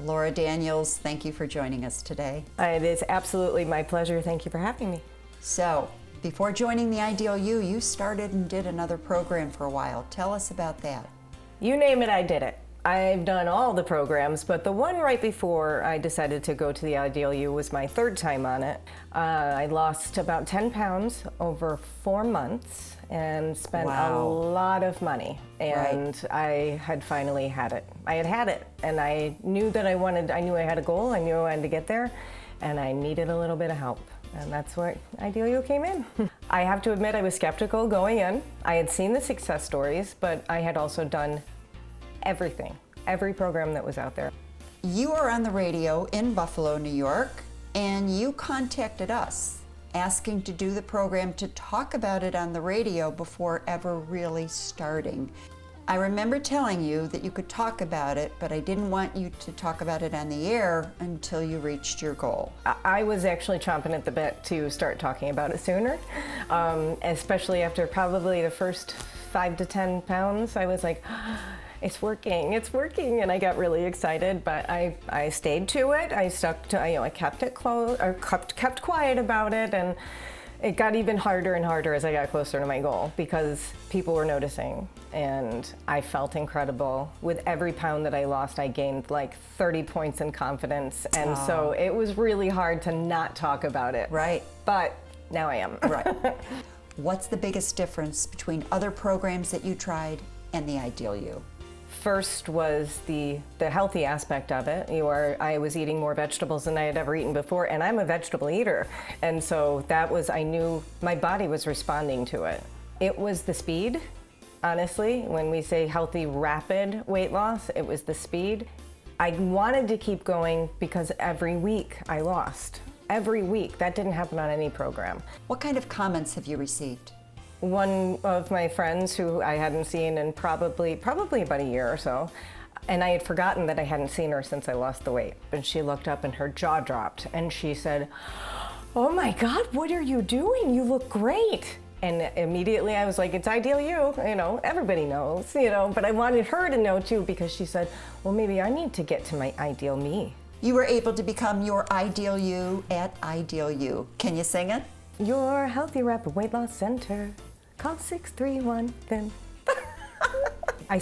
Laura Daniels, thank you for joining us today. It is absolutely my pleasure. Thank you for having me. So, before joining the Ideal You, you started and did another program for a while. Tell us about that. You name it, I did it. I've done all the programs, but the one right before I decided to go to the Ideal You was my third time on it. I lost about 10 pounds over 4 months and spent a lot of money. And I had finally had it. I had it, and I knew that I knew I had a goal, I knew I wanted to get there, and I needed a little bit of help. And that's where Ideal You came in. I have to admit I was skeptical going in. I had seen the success stories, but I had also done everything, every program that was out there. You are on the radio in Buffalo, New York, and you contacted us asking to do the program, to talk about it on the radio before ever really starting. I remember telling you that you could talk about it, but I didn't want you to talk about it on the air until you reached your goal. I was actually chomping at the bit to start talking about it sooner, especially after probably the first 5 to 10 pounds. I was like, it's working, and I got really excited, but I stayed to it. I stuck to, I kept it close, or kept quiet about it, and it got even harder and harder as I got closer to my goal because people were noticing, and I felt incredible. With every pound that I lost, I gained like 30 points in confidence, and so it was really hard to not talk about it. Right. But now I am. Right. What's the biggest difference between other programs that you tried and the Ideal You? First was the healthy aspect of it. I was eating more vegetables than I had ever eaten before, and I'm a vegetable eater. And so that was, I knew my body was responding to it. It was the speed, honestly. When we say healthy, rapid weight loss, it was the speed. I wanted to keep going because every week I lost. Every week. That didn't happen on any program. What kind of comments have you received? One of my friends who I hadn't seen in probably about a year or so, and I had forgotten that I hadn't seen her since I lost the weight. And she looked up and her jaw dropped and she said, "Oh my God, what are you doing? You look great." And immediately I was like, it's Ideal You, everybody knows, but I wanted her to know too because she said, well, maybe I need to get to my ideal me. You were able to become your Ideal You at Ideal You. Can you sing it? Your Healthy Rapid Weight Loss Center. Call 631-THIN. I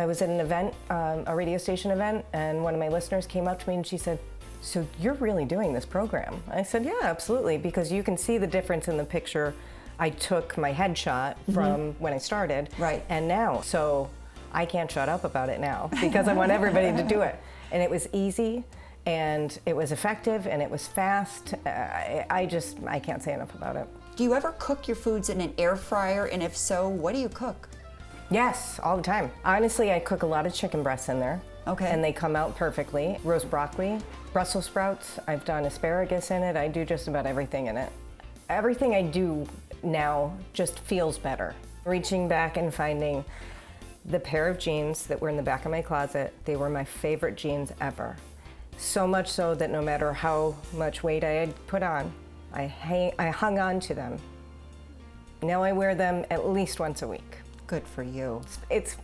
was at an event, a radio station event, and one of my listeners came up to me and she said, "So you're really doing this program?" I said, "Yeah, absolutely," because you can see the difference in the picture. I took my headshot from when I started, and now, so I can't shut up about it now because I want everybody to do it. And it was easy, and it was effective, and it was fast. I can't say enough about it. Do you ever cook your foods in an air fryer? And if so, what do you cook? Yes, all the time. Honestly, I cook a lot of chicken breasts in there. Okay. And they come out perfectly. Roast broccoli, Brussels sprouts, I've done asparagus in it. I do just about everything in it. Everything I do now just feels better. Reaching back and finding the pair of jeans that were in the back of my closet, they were my favorite jeans ever. So much so that no matter how much weight I had put on, I hung on to them. Now I wear them at least once a week. Good for you. It's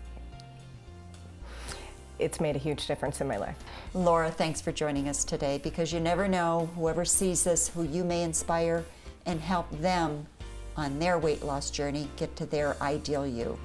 made a huge difference in my life. Laura, thanks for joining us today, because you never know whoever sees this, who you may inspire and help them on their weight loss journey get to their Ideal You.